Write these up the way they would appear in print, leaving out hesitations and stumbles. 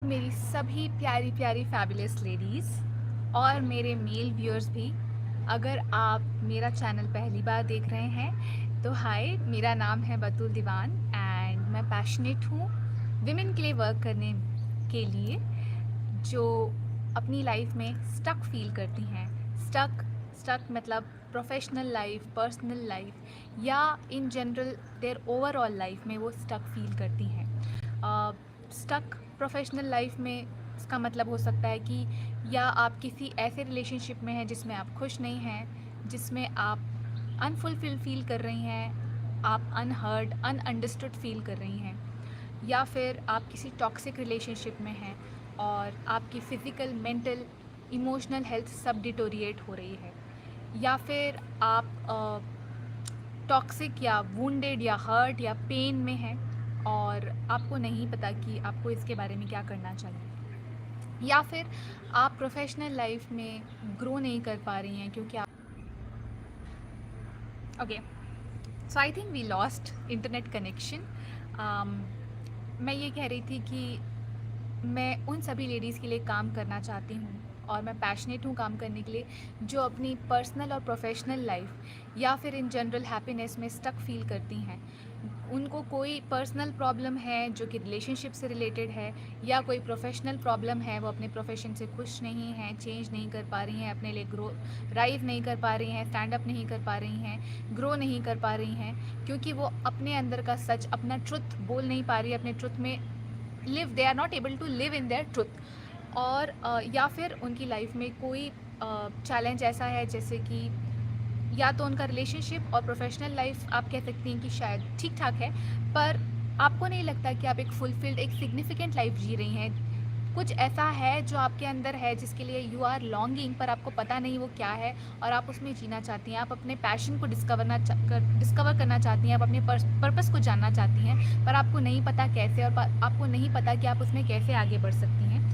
मेरी सभी प्यारी प्यारी फैबुलस लेडीज़ और मेरे मेल व्यूअर्स भी, अगर आप मेरा चैनल पहली बार देख रहे हैं तो हाय, मेरा नाम है बतूल दीवान एंड मैं पैशनेट हूँ विमेन के लिए वर्क करने के लिए, जो अपनी लाइफ में स्टक फील करती हैं। स्टक स्टक मतलब प्रोफेशनल लाइफ, पर्सनल लाइफ या in general their overall life में वो स्टक फील करती हैं। स्टक प्रोफेशनल लाइफ में इसका मतलब हो सकता है कि या आप किसी ऐसे रिलेशनशिप में हैं जिसमें आप खुश नहीं हैं, जिसमें आप अनफुलफिल फील कर रही हैं, आप अनहर्ड अनअंडरस्टूड फील कर रही हैं, या फिर आप किसी टॉक्सिक रिलेशनशिप में हैं और आपकी फ़िज़िकल, मेंटल, इमोशनल हेल्थ सब डिटोरिएट हो रही है, या फिर आप टॉक्सिक या वुंडेड या हर्ट या पेन में हैं और आपको नहीं पता कि आपको इसके बारे में क्या करना चाहिए, या फिर आप प्रोफेशनल लाइफ में ग्रो नहीं कर पा रही हैं क्योंकि आप okay. So I think we lost internet connection. मैं ये कह रही थी कि मैं उन सभी लेडीज़ के लिए काम करना चाहती हूँ और मैं पैशनेट हूँ काम करने के लिए, जो अपनी पर्सनल और प्रोफेशनल लाइफ या फिर इन जनरल हैप्पीनेस में स्टक फील करती हैं। उनको कोई पर्सनल प्रॉब्लम है जो कि रिलेशनशिप से रिलेटेड है, या कोई प्रोफेशनल प्रॉब्लम है, वो अपने प्रोफेशन से खुश नहीं हैं, चेंज नहीं कर पा रही हैं, अपने लिए ग्रो राइज नहीं कर पा रही हैं, स्टैंड अप नहीं कर पा रही हैं, ग्रो नहीं कर पा रही हैं, क्योंकि वो अपने अंदर का सच, अपना ट्रुथ बोल नहीं पा रही है, अपने ट्रुथ में live, they are not able to live in their truth. और या फिर उनकी लाइफ में कोई चैलेंज ऐसा है जैसे कि या तो उनका रिलेशनशिप और प्रोफेशनल लाइफ आप कह सकती हैं कि शायद ठीक ठाक है, पर आपको नहीं लगता कि आप एक फुलफिल्ड, एक सिग्निफिकेंट लाइफ जी रही हैं। कुछ ऐसा है जो आपके अंदर है जिसके लिए यू आर लॉन्गिंग, पर आपको पता नहीं वो क्या है और आप उसमें जीना चाहती हैं। आप अपने पैशन को डिस्कवर करना चाहती हैं, आप अपने पर्पस को जानना चाहती हैं, पर आपको नहीं पता कैसे, और आपको नहीं पता कि आप उसमें कैसे आगे बढ़ सकती हैं।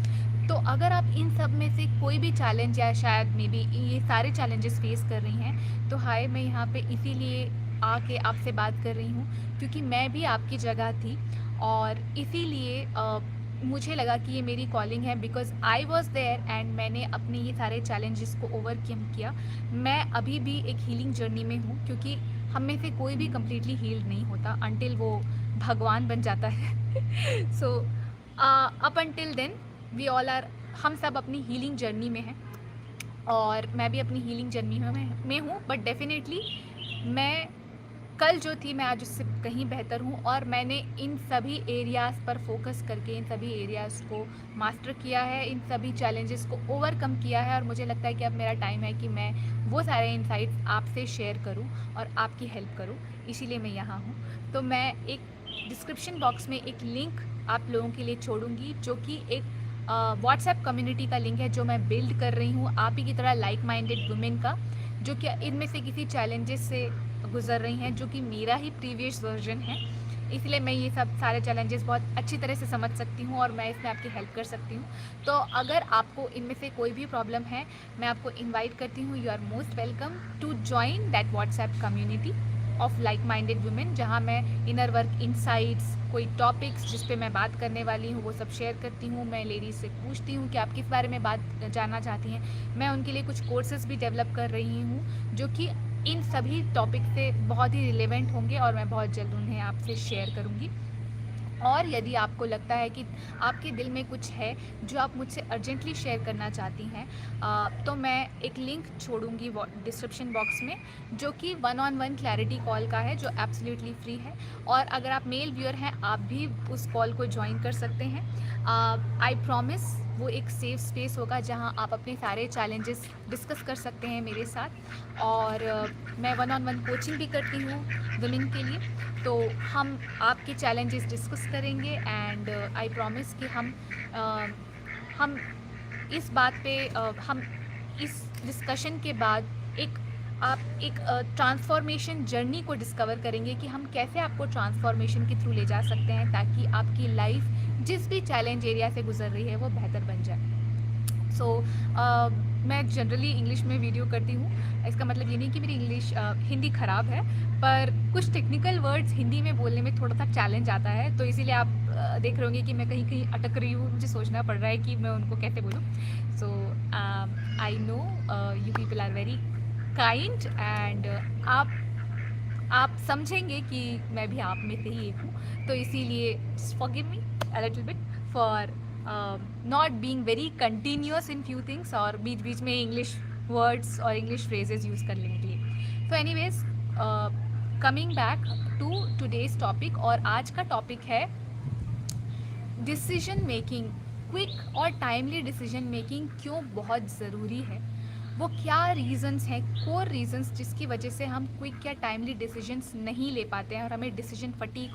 तो अगर आप इन सब में से कोई भी चैलेंज या शायद मे बी ये सारे चैलेंजेस फेस कर रही हैं, तो हाय, मैं यहाँ पे इसीलिए आके आपसे बात कर रही हूँ क्योंकि मैं भी आपकी जगह थी और इसीलिए मुझे लगा कि ये मेरी कॉलिंग है, because I was there and मैंने अपने ये सारे चैलेंजेस को ओवरकम किया। मैं अभी भी एक हीलिंग जर्नी में हूँ, क्योंकि हम में से कोई भी कम्प्लीटली हील्ड नहीं होता अनटिल वो भगवान बन जाता है। So up until then we all are, हम सब अपनी हीलिंग जर्नी में हैं और मैं भी अपनी हीलिंग जर्नी में हूँ, बट डेफिनेटली मैं कल जो थी मैं आज उससे कहीं बेहतर हूँ और मैंने इन सभी एरियाज़ पर फोकस करके इन सभी एरियाज़ को मास्टर किया है, इन सभी चैलेंजेस को ओवरकम किया है, और मुझे लगता है कि अब मेरा टाइम है कि मैं वो सारे इंसाइट्स आपसे शेयर करूँ और आपकी हेल्प करूँ, इसीलिए मैं यहाँ हूँ। तो मैं एक डिस्क्रिप्शन बॉक्स में एक लिंक आप लोगों के लिए छोड़ूंगी, जो कि एक व्हाट्सएप कम्युनिटी का लिंक है जो मैं बिल्ड कर रही हूँ आप ही की तरह, लाइक माइंडेड वुमेन का, जो कि इनमें से किसी चैलेंजेस से गुजर रही हैं, जो कि मेरा ही प्रीवियस वर्जन है। इसलिए मैं ये सब सारे चैलेंजेस बहुत अच्छी तरह से समझ सकती हूँ और मैं इसमें आपकी हेल्प कर सकती हूँ। तो अगर आपको इनमें से कोई भी प्रॉब्लम है, मैं आपको इनवाइट करती हूँ, you are most welcome to join that WhatsApp community of like minded women, जहाँ मैं इनर वर्क, इनसाइट्स, कोई टॉपिक्स जिस पे मैं बात करने वाली हूँ वो सब शेयर करती हूँ। मैं लेडीज़ से पूछती हूँ कि आप किस बारे में बात जानना चाहती हैं। मैं उनके लिए कुछ कोर्सेज भी डेवलप कर रही हूँ जो कि इन सभी टॉपिक से बहुत ही रिलेवेंट होंगे और मैं बहुत जल्द उन्हें आपसे शेयर करूँगी। और यदि आपको लगता है कि आपके दिल में कुछ है जो आप मुझसे अर्जेंटली शेयर करना चाहती हैं, तो मैं एक लिंक छोड़ूंगी डिस्क्रिप्शन बॉक्स में, जो कि 1-on-1 क्लैरिटी कॉल का है, जो एब्सोल्युटली फ्री है। और अगर आप मेल व्यूअर हैं, आप भी उस कॉल को ज्वाइन कर सकते हैं। आई प्रॉमिस वो एक सेफ स्पेस होगा जहां आप अपने सारे चैलेंजेस डिस्कस कर सकते हैं मेरे साथ। और मैं 1-on-1 कोचिंग भी करती हूँ वुमेन के लिए, तो हम आपके चैलेंजेस डिस्कस करेंगे एंड आई प्रॉमिस कि हम इस बात पे हम इस डिस्कशन के बाद आप एक ट्रांसफॉर्मेशन जर्नी को डिस्कवर करेंगे कि हम कैसे आपको ट्रांसफॉर्मेशन के थ्रू ले जा सकते हैं, ताकि आपकी लाइफ जिस भी चैलेंज एरिया से गुजर रही है वो बेहतर बन जाए। सो मैं जनरली इंग्लिश में वीडियो करती हूँ, इसका मतलब ये नहीं कि मेरी इंग्लिश हिंदी ख़राब है, पर कुछ टेक्निकल वर्ड्स हिंदी में बोलने में थोड़ा सा चैलेंज आता है, तो इसीलिए आप देख रहे होंगे कि मैं कहीं कहीं अटक रही हूँ, मुझे सोचना पड़ रहा है कि मैं उनको कैसे बोलूँ. So I know you people are very kind and आप समझेंगे कि मैं भी आप में से ही एक हूँ, तो इसीलिए forgive me a little bit for not being very continuous in few things, और बीच बीच में इंग्लिश वर्ड्स और इंग्लिश फ्रेजेस यूज़ करने के लिए. तो anyways, coming back to today's topic, और आज का टॉपिक है डिसीजन मेकिंग. क्विक और टाइमली डिसीजन मेकिंग क्यों बहुत ज़रूरी है, वो क्या रीज़न्स हैं, कोर रीज़न्स जिसकी वजह से हम क्विक या टाइमली डिसीजंस नहीं ले पाते हैं और हमें डिसीजन फटीग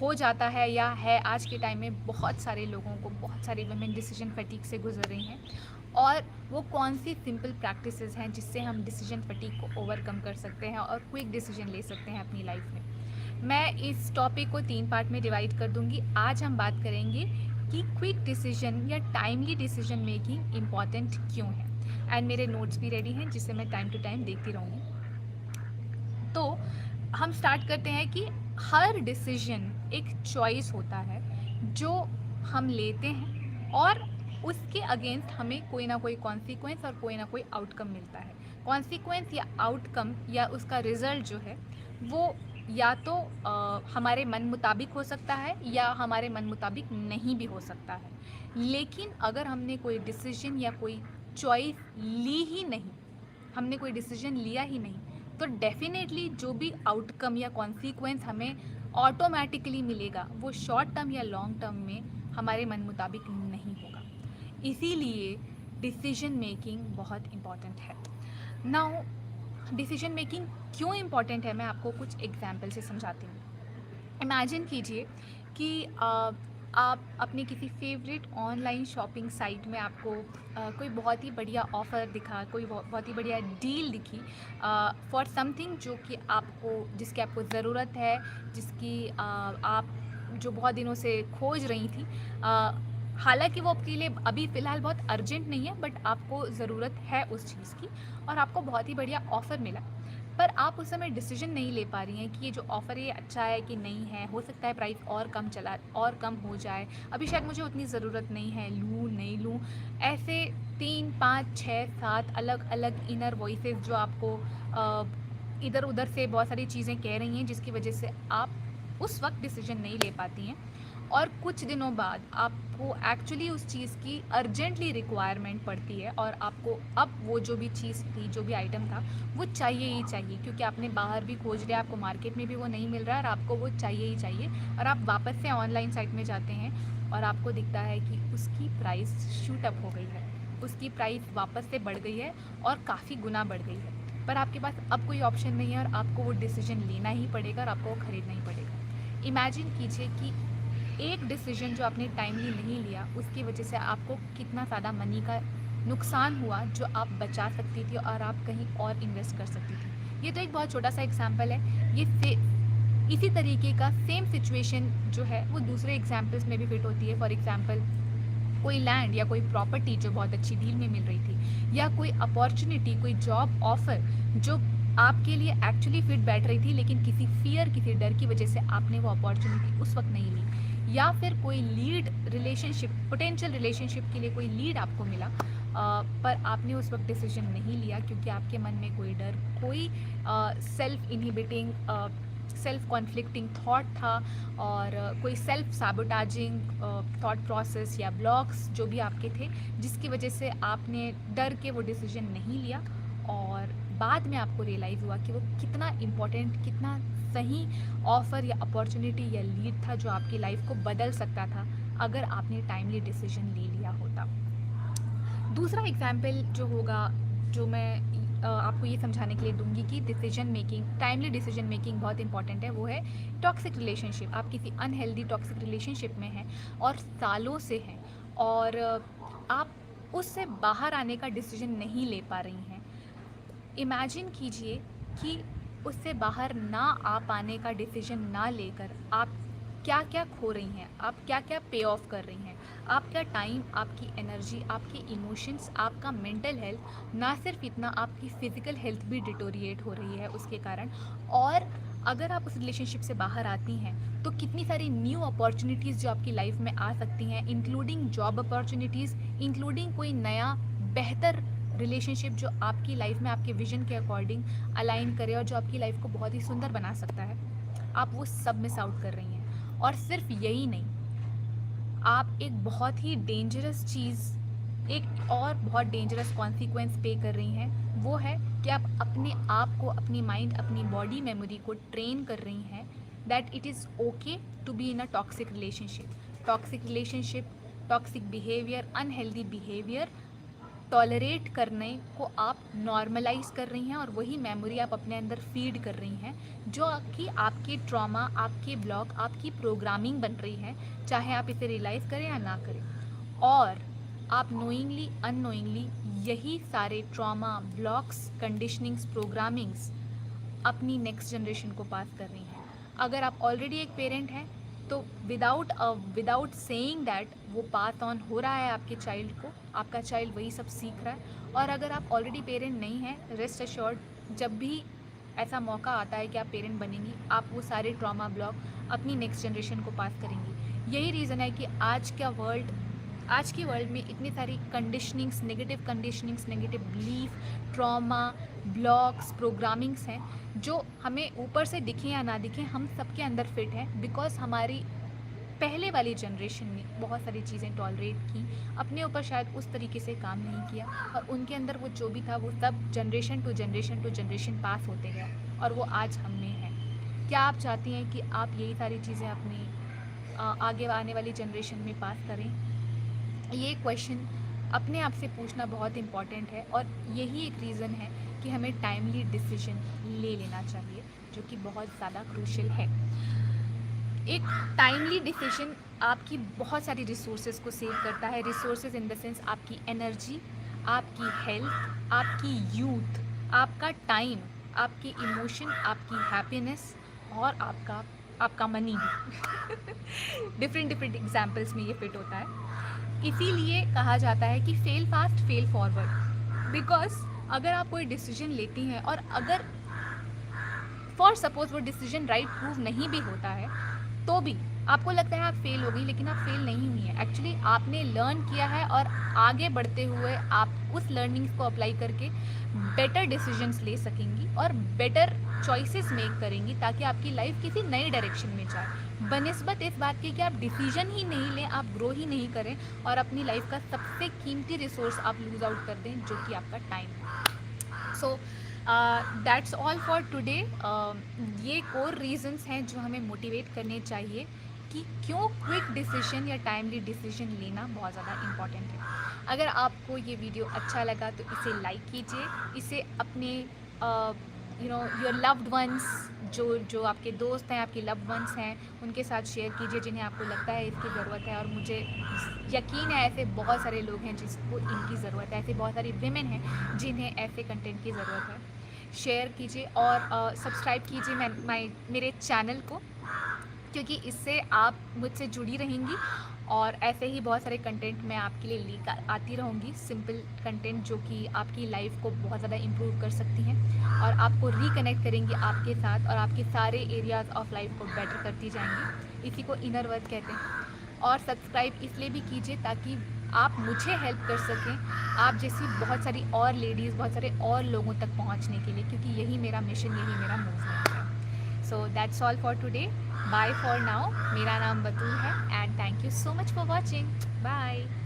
हो जाता है या है. आज के टाइम में बहुत सारे लोगों को, बहुत सारी वुमेन डिसीजन फटीग से गुजर रही हैं, और वो कौन सी सिंपल प्रैक्टिसेस हैं जिससे हम डिसीजन फटीग को ओवरकम कर सकते हैं और क्विक डिसीजन ले सकते हैं अपनी लाइफ में. मैं इस टॉपिक को 3 पार्ट में डिवाइड कर दूंगी. आज हम बात करेंगे कि क्विक डिसीजन या टाइमली डिसीजन मेकिंग इम्पॉर्टेंट क्यों है, एंड मेरे नोट्स भी रेडी हैं जिससे मैं टाइम टू टाइम देखती रहूँगी. तो हम स्टार्ट करते हैं कि हर डिसीजन एक चॉइस होता है जो हम लेते हैं, और उसके अगेंस्ट हमें कोई ना कोई कॉन्सिक्वेंस और कोई ना कोई आउटकम मिलता है. कॉन्सिक्वेंस या आउटकम या उसका रिजल्ट जो है वो या तो हमारे मन मुताबिक हो सकता है या हमारे मन मुताबिक नहीं भी हो सकता है. लेकिन अगर हमने कोई डिसीजन या कोई चॉइस ली ही नहीं, हमने कोई डिसीजन लिया ही नहीं, तो डेफिनेटली जो भी आउटकम या कॉन्सिक्वेंस हमें ऑटोमेटिकली मिलेगा वो शॉर्ट टर्म या लॉन्ग टर्म में हमारे मन मुताबिक नहीं होगा. इसीलिए डिसीजन मेकिंग बहुत इम्पॉर्टेंट है. नाउ डिसीजन मेकिंग क्यों इम्पॉर्टेंट है, मैं आपको कुछ एग्जाम्पल से समझाती हूँ. इमेजिन कीजिए कि आप अपनी किसी फेवरेट ऑनलाइन शॉपिंग साइट में आपको कोई बहुत ही बढ़िया ऑफ़र दिखा, कोई बहुत ही बढ़िया डील दिखी फॉर समथिंग जो कि आपको, जिसकी आपको ज़रूरत है, जिसकी आप जो बहुत दिनों से खोज रही थी. हालांकि वो आपके लिए अभी फ़िलहाल बहुत अर्जेंट नहीं है, बट आपको ज़रूरत है उस चीज़ की, और आपको बहुत ही बढ़िया ऑफ़र मिला, पर आप उस समय डिसीजन नहीं ले पा रही हैं कि ये जो ऑफ़र है ये अच्छा है कि नहीं है. हो सकता है प्राइस और कम हो जाए, अभी शायद मुझे उतनी ज़रूरत नहीं है, लूँ नहीं लूँ. ऐसे 3 5 6 7 अलग अलग इनर वॉइसेस जो आपको इधर उधर से बहुत सारी चीज़ें कह रही हैं, जिसकी वजह से आप उस वक्त डिसीजन नहीं ले पाती हैं, और कुछ दिनों बाद आपको एक्चुअली उस चीज़ की अर्जेंटली रिक्वायरमेंट पड़ती है, और आपको अब वो जो भी चीज़ थी, जो भी आइटम था, वो चाहिए ही चाहिए, क्योंकि आपने बाहर भी खोज लिया, आपको मार्केट में भी वो नहीं मिल रहा है, और आपको वो चाहिए ही चाहिए. और आप वापस से ऑनलाइन साइट में जाते हैं और आपको दिखता है कि उसकी प्राइस शूट अप हो गई है, उसकी प्राइस वापस से बढ़ गई है और काफ़ी गुना बढ़ गई है. पर आपके पास अब कोई ऑप्शन नहीं है और आपको वो डिसीजन लेना ही पड़ेगा और आपको वो ख़रीदना ही पड़ेगा. इमेजिन कीजिए कि एक डिसीजन जो आपने टाइमली नहीं लिया, उसकी वजह से आपको कितना ज़्यादा मनी का नुकसान हुआ जो आप बचा सकती थी और आप कहीं और इन्वेस्ट कर सकती थी. ये तो एक बहुत छोटा सा एग्जांपल है. ये इसी तरीके का सेम सिचुएशन जो है वो दूसरे एग्जांपल्स में भी फिट होती है. फॉर एग्जांपल, कोई लैंड या कोई प्रॉपर्टी जो बहुत अच्छी डील में मिल रही थी, या कोई अपॉर्चुनिटी, कोई जॉब ऑफर जो आपके लिए एक्चुअली फिट बैठ रही थी, लेकिन किसी फियर, किसी डर की वजह से आपने वो अपॉर्चुनिटी उस वक्त नहीं ली. या फिर कोई लीड रिलेशनशिप, पोटेंशियल रिलेशनशिप के लिए कोई लीड आपको मिला, पर आपने उस वक्त डिसीजन नहीं लिया क्योंकि आपके मन में कोई डर, कोई self inhibiting, self conflicting thought था, और कोई सेल्फ सैबोटाजिंग थॉट प्रोसेस या ब्लॉक्स जो भी आपके थे, जिसकी वजह से आपने डर के वो डिसीजन नहीं लिया. और बाद में आपको रियलाइज़ हुआ कि वो कितना इम्पोर्टेंट, कितना सही ऑफ़र या अपॉर्चुनिटी या लीड था जो आपकी लाइफ को बदल सकता था अगर आपने टाइमली डिसीजन ले लिया होता. दूसरा एग्जाम्पल जो होगा, जो मैं आपको ये समझाने के लिए दूंगी कि decision making, timely decision making बहुत इंपॉर्टेंट है, वो है टॉक्सिक रिलेशनशिप. आप किसी अनहेल्दी टॉक्सिक रिलेशनशिप में हैं और सालों से हैं, और आप उससे बाहर आने का डिसीजन नहीं ले पा रही हैं. इमेजिन कीजिए कि उससे बाहर ना आ पाने का डिसीजन ना लेकर आप क्या क्या खो रही हैं, आप क्या क्या पे ऑफ कर रही हैं. आपका टाइम, आपकी एनर्जी, आपके इमोशंस, आपका मेंटल हेल्थ, ना सिर्फ इतना, आपकी फ़िज़िकल हेल्थ भी डिटोरिएट हो रही है उसके कारण, और अगर आप उस रिलेशनशिप से बाहर आती हैं तो कितनी सारी न्यू अपॉर्चुनिटीज़ जो आपकी लाइफ में आ सकती हैं, इंक्लूडिंग जॉब अपॉर्चुनिटीज़, इंक्लूडिंग कोई नया बेहतर रिलेशनशिप जो आपकी लाइफ में आपके विजन के अकॉर्डिंग अलाइन करे और जो आपकी लाइफ को बहुत ही सुंदर बना सकता है, आप वो सब मिस आउट कर रही हैं। और सिर्फ यही नहीं, आप एक बहुत ही डेंजरस चीज़, एक और बहुत डेंजरस कॉन्सिक्वेंस पे कर रही हैं। वो है कि आप अपने आप को, अपनी माइंड, अपनी बॉडी मेमोरी को ट्रेन कर रही हैं that it is okay to be in a toxic relationship, toxic behaviour, unhealthy behaviour tolerate करने को आप नॉर्मलाइज कर रही हैं और वही मेमोरी आप अपने अंदर फीड कर रही हैं जो कि आपके ट्रॉमा, आपके ब्लॉक, आपकी प्रोग्रामिंग बन रही है, चाहे आप इसे रियलाइज़ करें या ना करें। और आप नोइंगली अननोइंगली यही सारे ट्रॉमा, ब्लॉक्स, कंडीशनिंग्स, प्रोग्रामिंग्स अपनी नेक्स्ट जनरेशन को पास कर रही हैं। अगर आप ऑलरेडी एक पेरेंट हैं तो विदाउट सेइंग दैट वो पास ऑन हो रहा है आपके चाइल्ड को, आपका चाइल्ड वही सब सीख रहा है। और अगर आप ऑलरेडी पेरेंट नहीं हैं, रेस्ट एश्योर्ड, जब भी ऐसा मौका आता है कि आप पेरेंट बनेंगी, आप वो सारे ट्रॉमा ब्लॉक अपनी नेक्स्ट जनरेशन को पास करेंगी। यही रीज़न है कि आज की वर्ल्ड में इतनी सारी conditionings, negative belief, trauma, blocks, programmings हैं जो हमें ऊपर से दिखें या ना दिखें, हम सबके अंदर फिट है। बिकॉज हमारी पहले वाली जनरेशन ने बहुत सारी चीज़ें टॉलरेट की, अपने ऊपर शायद उस तरीके से काम नहीं किया और उनके अंदर वो जो भी था वो सब जनरेशन टू जनरेशन पास होते गया और वो आज हम में है। क्या आप चाहती हैं कि आप यही सारी चीज़ें अपनी आगे आने वाली जनरेशन में पास करें? ये क्वेश्चन अपने आप से पूछना बहुत इम्पॉर्टेंट है और यही एक रीज़न है कि हमें टाइमली डिसीजन ले लेना चाहिए, जो कि बहुत ज़्यादा क्रूशियल है। एक टाइमली डिसीजन आपकी बहुत सारी रिसोर्सेज को सेव करता है। रिसोर्सेज इन द सेंस आपकी एनर्जी, आपकी हेल्थ, आपकी यूथ, आपका टाइम, आपके इमोशन, आपकी हैप्पीनेस और आपका मनी भी डिफरेंट एग्जाम्पल्स में ये फिट होता है। इसीलिए कहा जाता है कि fail fast fail forward. Because अगर आप कोई डिसीजन लेती हैं और अगर फॉर सपोज वो डिसीजन राइट प्रूव नहीं भी होता है तो भी आपको लगता है आप फेल हो गई, लेकिन आप फेल नहीं हुई हैं। एक्चुअली आपने लर्न किया है और आगे बढ़ते हुए आप उस लर्निंग्स को अप्लाई करके बेटर डिसीजंस ले सकेंगी और बेटर चॉइसेस मेक करेंगी ताकि आपकी लाइफ किसी नई डायरेक्शन में जाए, बनिस्बत इस बात की कि आप डिसीजन ही नहीं लें, आप ग्रो ही नहीं करें और अपनी लाइफ का सबसे कीमती रिसोर्स आप लूज आउट कर दें, जो कि आपका टाइम है। So that's all for today. ये कोर रीजंस हैं जो हमें मोटिवेट करने चाहिए कि क्यों क्विक डिसीजन या टाइमली डिसीजन लेना बहुत ज़्यादा इम्पॉर्टेंट है। अगर आपको ये वीडियो अच्छा लगा तो इसे लाइक कीजिए, इसे अपने योर लव्ड वंस, जो आपके दोस्त हैं, आपके लव्ड वंस हैं, उनके साथ शेयर कीजिए जिन्हें आपको लगता है इसकी ज़रूरत है। और मुझे यकीन है ऐसे बहुत सारे लोग हैं जिसको इनकी ज़रूरत है, ऐसे बहुत सारी विमेन हैं जिन्हें ऐसे कंटेंट की ज़रूरत है। शेयर कीजिए और सब्सक्राइब कीजिए मेरे चैनल को, क्योंकि इससे आप मुझसे जुड़ी रहेंगी और ऐसे ही बहुत सारे कंटेंट मैं आपके लिए लेकर आती रहूँगी, सिंपल कंटेंट जो कि आपकी लाइफ को बहुत ज़्यादा इम्प्रूव कर सकती हैं और आपको रिकनेक्ट करेंगी आपके साथ और आपके सारे एरियाज़ ऑफ लाइफ को बेटर करती जाएंगी। इसी को इनर वर्क कहते हैं। और सब्सक्राइब इसलिए भी कीजिए ताकि आप मुझे हेल्प कर सकें आप जैसी बहुत सारी और लेडीज़, बहुत सारे और लोगों तक पहुँचने के लिए, क्योंकि यही मेरा मिशन, यही मेरा मूवमेंट है। So that's all for today. Bye for now. मेरा नाम बतूल है and thank you so much for watching. Bye.